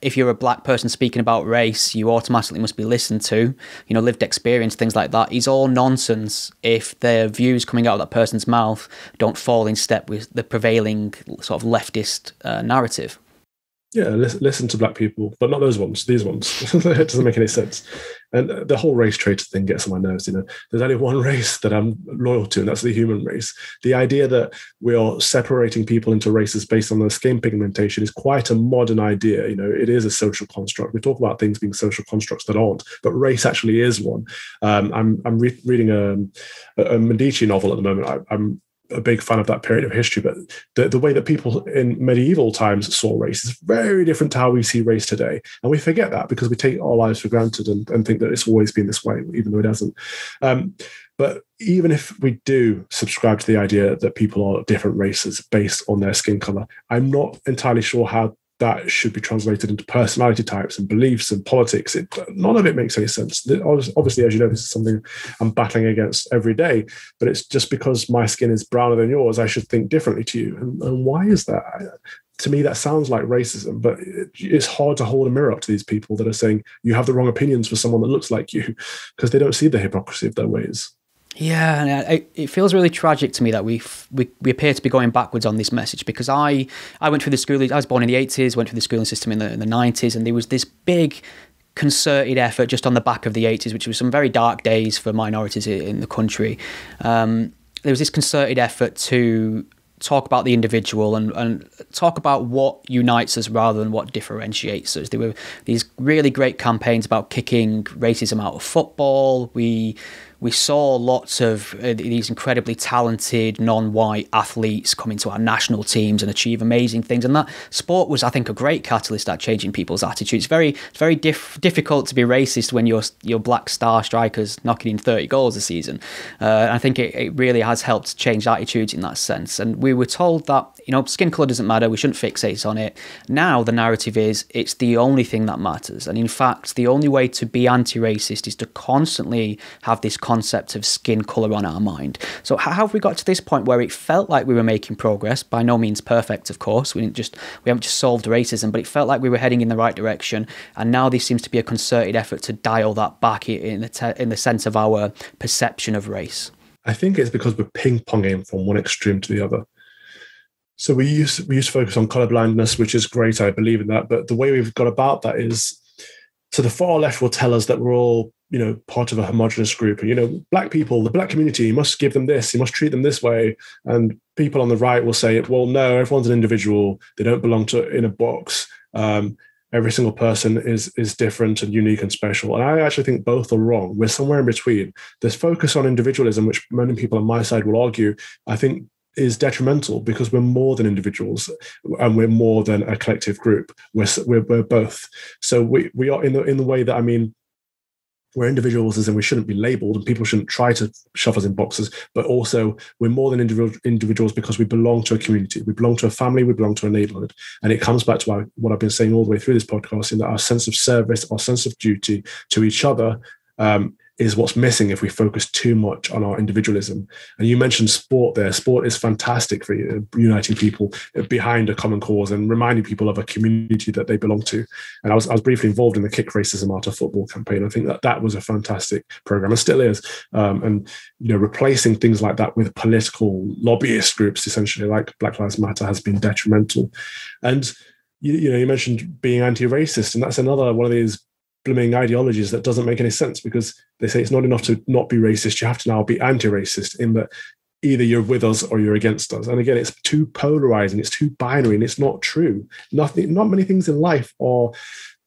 if you're a black person speaking about race, you automatically must be listened to, lived experience, things like that, is all nonsense if the views coming out of that person's mouth don't fall in step with the prevailing sort of leftist narrative. Yeah, listen to black people, but not those ones, these ones. It doesn't make any sense. And the whole race-traitor thing gets on my nerves. There's only one race that I'm loyal to, and that's the human race. The idea that we are separating people into races based on their skin pigmentation is quite a modern idea. It is a social construct. We talk about things being social constructs that aren't, but race actually is one. I'm reading a Medici novel at the moment. I'm a big fan of that period of history, but the way that people in medieval times saw race is very different to how we see race today. And we forget that because we take our lives for granted and think that it's always been this way, even though it hasn't. But even if we do subscribe to the idea that people are different races based on their skin color, I'm not entirely sure how that should be translated into personality types and beliefs and politics. None of it makes any sense. Obviously, as you know, this is something I'm battling against every day, but it's just because my skin is browner than yours, I should think differently to you. And why is that? To me, that sounds like racism, but it's hard to hold a mirror up to these people that are saying you have the wrong opinions for someone that looks like you, because they don't see the hypocrisy of their ways. Yeah, and it feels really tragic to me that we appear to be going backwards on this message, because I went through the schooling. I was born in the 80s, went through the schooling system in the 90s, and there was this big concerted effort just on the back of the 80s, which was some very dark days for minorities in the country. There was this concerted effort to talk about the individual and talk about what unites us rather than what differentiates us. There were these really great campaigns about kicking racism out of football. We saw lots of these incredibly talented non-white athletes come into our national teams and achieve amazing things. And that sport was, I think, a great catalyst at changing people's attitudes. It's very difficult to be racist when your black star striker's knocking in 30 goals a season. I think it really has helped change attitudes in that sense. And we were told that, skin colour doesn't matter, we shouldn't fixate on it. Now the narrative is it's the only thing that matters. And in fact, the only way to be anti-racist is to constantly have this concept of skin colour on our mind. So how have we got to this point where it felt like we were making progress? By no means perfect, of course. We haven't just solved racism, but it felt like we were heading in the right direction. And now there seems to be a concerted effort to dial that back in the sense of our perception of race. I think it's because we're ping-ponging from one extreme to the other. So we used to focus on colorblindness, which is great. I believe in that. But the way we've got about that is, so the far left will tell us that we're all, part of a homogenous group. Black people, the black community, you must give them this, you must treat them this way. And people on the right will say, well, no, everyone's an individual. They don't belong in a box. Every single person is different and unique and special. And I actually think both are wrong. We're somewhere in between. This focus on individualism, which many people on my side will argue, I think is detrimental, because we're more than individuals and we're more than a collective group. We're both. So we are in the way that, we're individuals as in we shouldn't be labeled and people shouldn't try to shove us in boxes, but also we're more than individuals because we belong to a community, we belong to a family, we belong to a neighborhood. And it comes back to what I've been saying all the way through this podcast, in that our sense of service, our sense of duty to each other is what's missing if we focus too much on our individualism. And you mentioned sport there. Sport is fantastic for uniting people behind a common cause and reminding people of a community that they belong to. And I was briefly involved in the Kick Racism Out of Football campaign. I think that was a fantastic program, and still is. And replacing things like that with political lobbyist groups, essentially, like Black Lives Matter, has been detrimental. And you mentioned being anti-racist, and that's another one of these blooming ideologies that doesn't make any sense, because they say it's not enough to not be racist, you have to now be anti-racist, in that either you're with us or you're against us. And again, it's too polarizing, it's too binary, and it's not true. Not many things in life are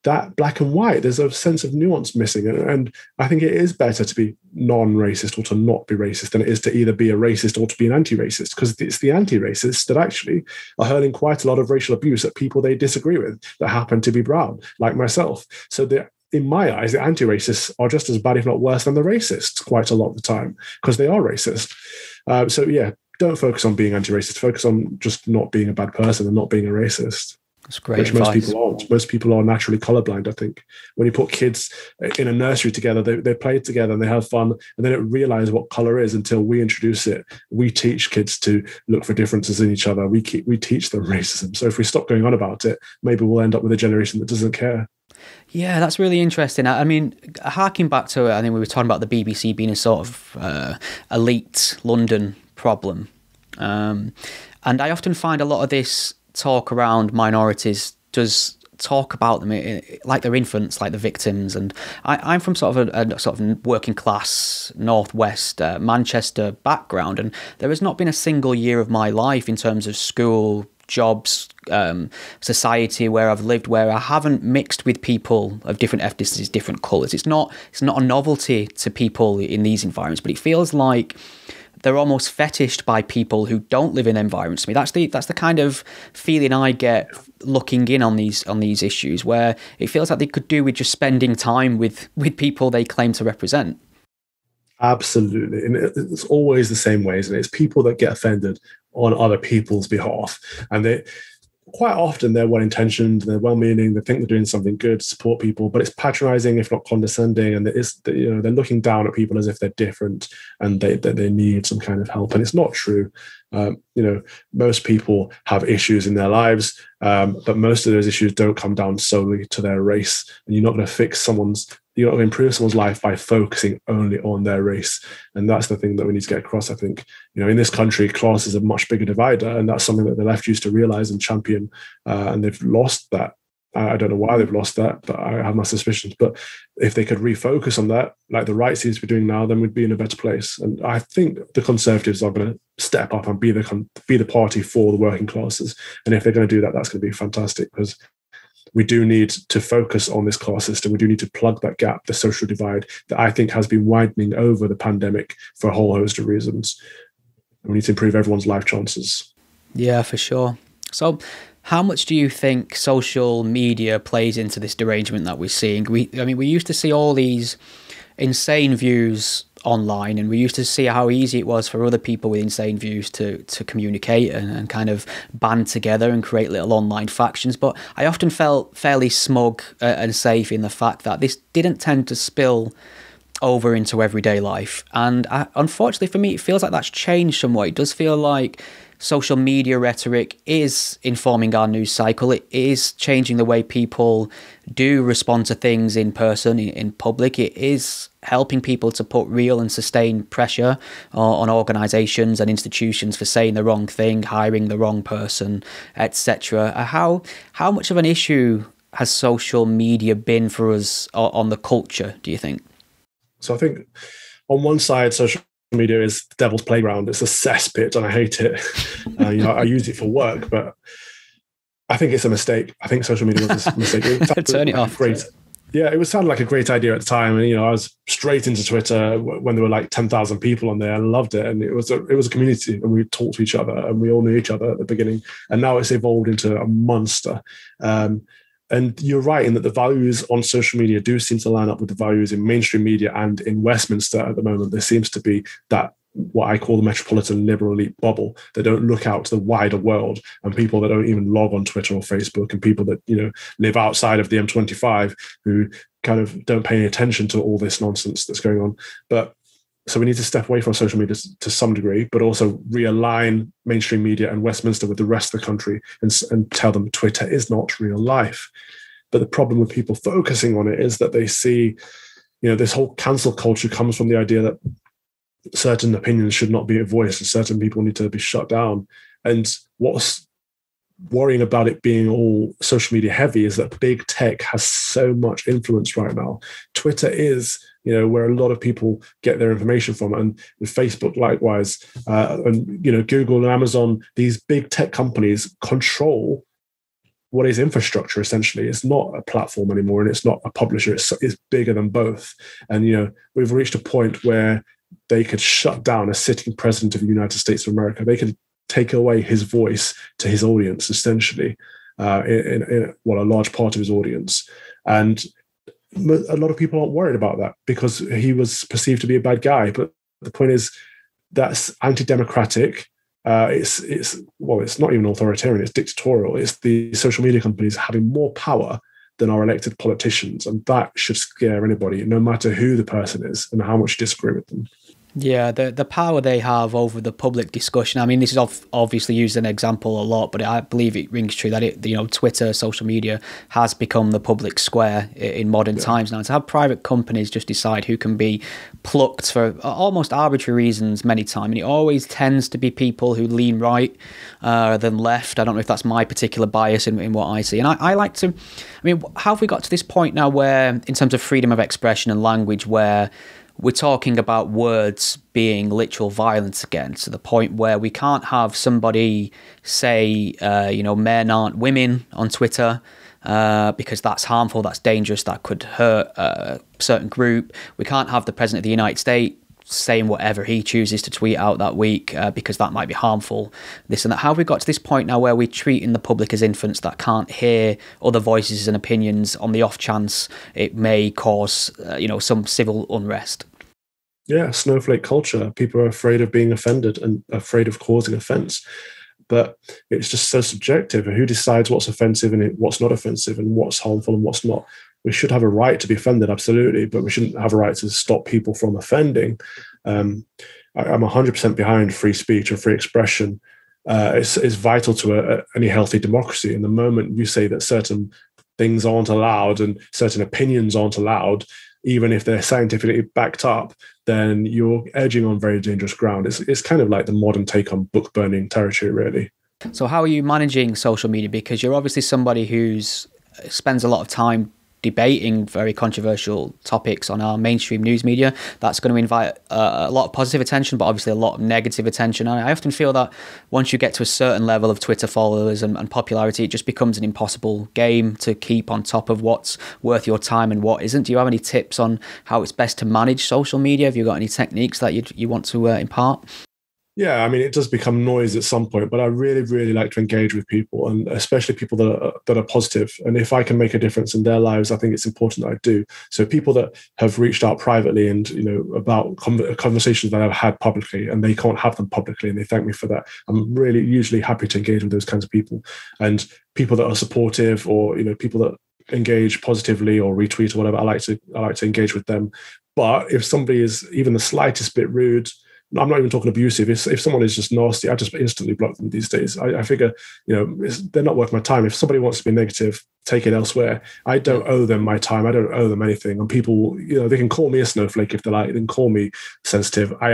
that black and white. There's a sense of nuance missing. And I think it is better to be non-racist or to not be racist than it is to either be a racist or to be an anti-racist, because it's the anti-racists that actually are hurling quite a lot of racial abuse at people they disagree with that happen to be brown, like myself. So in my eyes, the anti-racists are just as bad, if not worse, than the racists quite a lot of the time, because they are racist. Don't focus on being anti-racist. Focus on just not being a bad person and not being a racist. That's great Which advice. Most people aren't. Most people are naturally colorblind, I think. When you put kids in a nursery together, they play together and they have fun, and they don't realize what color is until we introduce it. We teach kids to look for differences in each other. We teach them racism. So if we stop going on about it, maybe we'll end up with a generation that doesn't care. Yeah, that's really interesting. I mean, harking back to it, I think we were talking about the BBC being a sort of elite London problem. And I often find a lot of this talk around minorities does talk about them like they're infants, like the victims. And I'm from sort of a sort of working class northwest Manchester background, and there has not been a single year of my life in terms of school, jobs, society where I've lived where I haven't mixed with people of different ethnicities, different colours. It's not a novelty to people in these environments, but it feels like they're almost fetished by people who don't live in environments. I mean, that's the kind of feeling I get looking in on these issues, where it feels like they could do with just spending time with people they claim to represent. Absolutely. And it's always the same way, isn't it? It's people that get offended on other people's behalf. And they quite often they're well-intentioned, they're well-meaning, they think they're doing something good to support people, but it's patronizing, if not condescending, and they're looking down at people as if they're different and they need some kind of help. And it's not true. Most people have issues in their lives, but most of those issues don't come down solely to their race. And you're not going to you're not going to improve someone's life by focusing only on their race. And that's the thing that we need to get across, I think. In this country, class is a much bigger divider, and that's something that the left used to realize and champion, and they've lost that. I don't know why they've lost that, but I have my suspicions. But if they could refocus on that, like the right seems to be doing now, then we'd be in a better place. And I think the Conservatives are going to step up and be the party for the working classes. And if they're going to do that, that's going to be fantastic, because we do need to focus on this class system. We do need to plug that gap, the social divide that I think has been widening over the pandemic for a whole host of reasons. And we need to improve everyone's life chances. Yeah, for sure. So how much do you think social media plays into this derangement that we're seeing? We used to see all these insane views online, and we used to see how easy it was for other people with insane views to communicate and kind of band together and create little online factions. But I often felt fairly smug and safe in the fact that this didn't tend to spill over into everyday life. And unfortunately for me, it feels like that's changed somewhat. It does feel like social media rhetoric is informing our news cycle. It is changing the way people do respond to things in person, in public. It is helping people to put real and sustained pressure on organisations and institutions for saying the wrong thing, hiring the wrong person, etc. How much of an issue has social media been for us on the culture, do you think? So I think on one side, social media is the devil's playground. It's a cesspit, and I hate it. I use it for work, but I think it's a mistake. I think social media was a mistake. Turn it off. Great. Yeah, it sounded like a great idea at the time, and I was straight into Twitter when there were like 10,000 people on there. I loved it, and it was a community, and we talked to each other, and we all knew each other at the beginning. And now it's evolved into a monster. And you're right in that the values on social media do seem to line up with the values in mainstream media and in Westminster at the moment. There seems to be that, what I call the metropolitan liberal elite bubble. They don't look out to the wider world, and people that don't even log on Twitter or Facebook, and people that live outside of the M25 who kind of don't pay any attention to all this nonsense that's going on. But so we need to step away from social media to some degree, but also realign mainstream media and Westminster with the rest of the country and tell them Twitter is not real life. But the problem with people focusing on it is that they see, this whole cancel culture comes from the idea that certain opinions should not be voiced and certain people need to be shut down. And what's worrying about it being all social media heavy is that big tech has so much influence right now. Twitter is, where a lot of people get their information from, and Facebook likewise, and Google and Amazon. These big tech companies control what is infrastructure. Essentially, it's not a platform anymore, and it's not a publisher. It's bigger than both. And we've reached a point where they could shut down a sitting president of the United States of America. They could take away his voice to his audience, essentially, in a large part of his audience. And a lot of people aren't worried about that because he was perceived to be a bad guy. But the point is, that's anti-democratic. It's not even authoritarian. It's dictatorial. It's the social media companies having more power than our elected politicians, and that should scare anybody, no matter who the person is and how much you disagree with them. Yeah, the power they have over the public discussion. I mean, this is obviously used as an example a lot, but I believe it rings true that Twitter, social media has become the public square in modern times now. And to have private companies just decide who can be plucked for almost arbitrary reasons many times, and it always tends to be people who lean right than left. I don't know if that's my particular bias in what I see. And I like to, how have we got to this point now where, in terms of freedom of expression and language, where we're talking about words being literal violence again, to the point where we can't have somebody say, men aren't women on Twitter, because that's harmful, that's dangerous, that could hurt a certain group. We can't have the President of the United States saying whatever he chooses to tweet out that week, because that might be harmful, this and that. How have we got to this point now where we're treating the public as infants that can't hear other voices and opinions on the off chance it may cause, some civil unrest? Yeah, snowflake culture. People are afraid of being offended and afraid of causing offense. But it's just so subjective. Who decides what's offensive and what's not offensive and what's harmful and what's not? We should have a right to be offended, absolutely, but we shouldn't have a right to stop people from offending. I'm 100% behind free speech and free expression. It's vital to any healthy democracy. And the moment you say that certain things aren't allowed and certain opinions aren't allowed, even if they're scientifically backed up, then you're edging on very dangerous ground. It's kind of like the modern take on book burning territory, really. So how are you managing social media? Because you're obviously somebody who's spends a lot of time debating very controversial topics on our mainstream news media. That's going to invite a lot of positive attention, but obviously a lot of negative attention. And I often feel that once you get to a certain level of Twitter followers and popularity, it just becomes an impossible game to keep on top of what's worth your time and what isn't. Do you have any tips on how it's best to manage social media? Have you got any techniques that you want to impart? Yeah, it does become noise at some point, but I really, really like to engage with people, and especially people that are positive. And if I can make a difference in their lives, I think it's important that I do. So people that have reached out privately and, about conversations that I've had publicly, and they can't have them publicly, and they thank me for that, I'm really usually happy to engage with those kinds of people. And people that are supportive, or, people that engage positively or retweet or whatever, I like to engage with them. But if somebody is even the slightest bit rude, I'm not even talking abusive. If someone is just nasty, I just instantly block them these days. I figure, they're not worth my time. If somebody wants to be negative, take it elsewhere. I don't owe them my time. I don't owe them anything. And people, they can call me a snowflake if they like. They can call me sensitive. I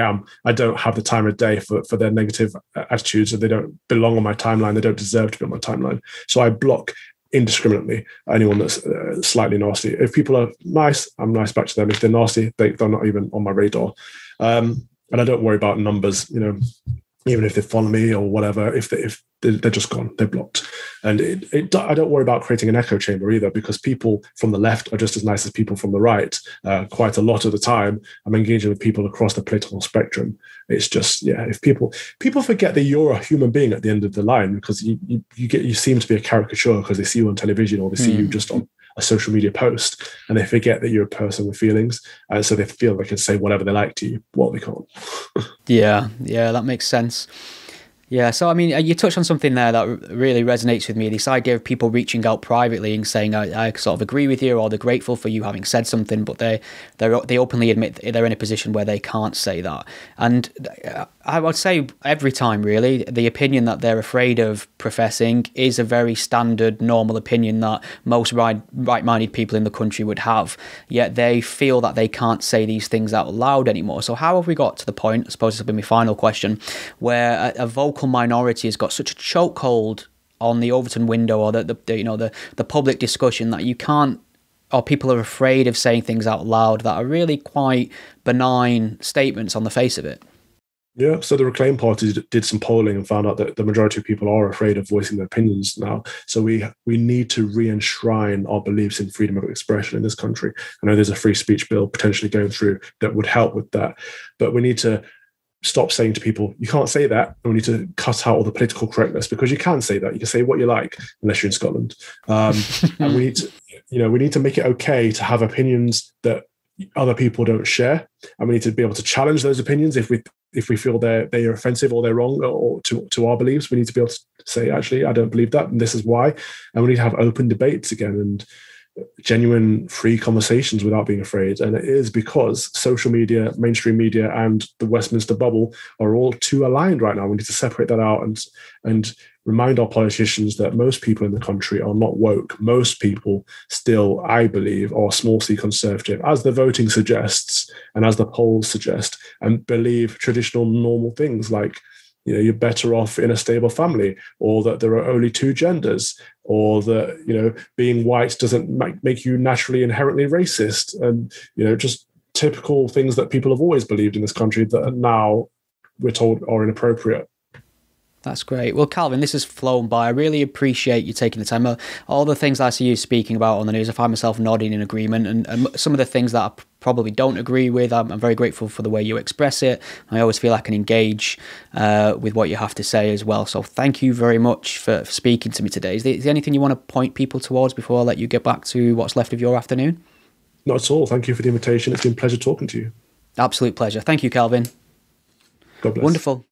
don't have the time of day for their negative attitudes, and they don't belong on my timeline. They don't deserve to be on my timeline. So I block indiscriminately anyone that's slightly nasty. If people are nice, I'm nice back to them. If they're nasty, they're not even on my radar. And I don't worry about numbers, even if they follow me or whatever. If they're just gone, they're blocked. And I don't worry about creating an echo chamber either, because people from the left are just as nice as people from the right. Quite a lot of the time, I'm engaging with people across the political spectrum. It's just, if people forget that you're a human being at the end of the line, because you seem to be a caricature because they see you on television or they see you just on a social media post, and they forget that you're a person with feelings, and so they feel they can say whatever they like to you. Well, they can't. Yeah, that makes sense. Yeah, so you touched on something there that really resonates with me, this idea of people reaching out privately and saying, I sort of agree with you, or they're grateful for you having said something, but they openly admit they're in a position where they can't say that. And I would say every time, really, the opinion that they're afraid of professing is a very standard, normal opinion that most right-minded people in the country would have, yet they feel that they can't say these things out loud anymore. So how have we got to the point, I suppose this will be my final question, where a vocal minority has got such a chokehold on the Overton window, or the public discussion, that you can't, or people are afraid of saying things out loud that are really quite benign statements on the face of it? Yeah, so the Reclaim Party did some polling and found out that the majority of people are afraid of voicing their opinions now. So we need to re-enshrine our beliefs in freedom of expression in this country. I know there's a free speech bill potentially going through that would help with that, but we need to stop saying to people, you can't say that, and we need to cut out all the political correctness, because you can say that. You can say what you like, unless you're in Scotland. And we need to make it okay to have opinions that other people don't share, and we need to be able to challenge those opinions if we feel they are offensive or they're wrong or to our beliefs. We need to be able to say, actually, I don't believe that, and this is why. And we need to have open debates again. And genuine, free conversations without being afraid. And it is because social media, mainstream media, and the Westminster bubble are all too aligned right now. We need to separate that out and remind our politicians that most people in the country are not woke. Most people still, I believe, are small c conservative, as the voting suggests and as the polls suggest, and believe traditional normal things like, you're better off in a stable family, or that there are only two genders, or that, being white doesn't make you naturally inherently racist. And, just typical things that people have always believed in this country that now we're told are inappropriate. That's great. Well, Calvin, this has flown by. I really appreciate you taking the time. All the things I see you speaking about on the news, I find myself nodding in agreement. And some of the things that I probably don't agree with, I'm very grateful for the way you express it. I always feel I can engage with what you have to say as well. So thank you very much for speaking to me today. Is there anything you want to point people towards before I let you get back to what's left of your afternoon? Not at all. Thank you for the invitation. It's been a pleasure talking to you. Absolute pleasure. Thank you, Calvin. God bless. Wonderful.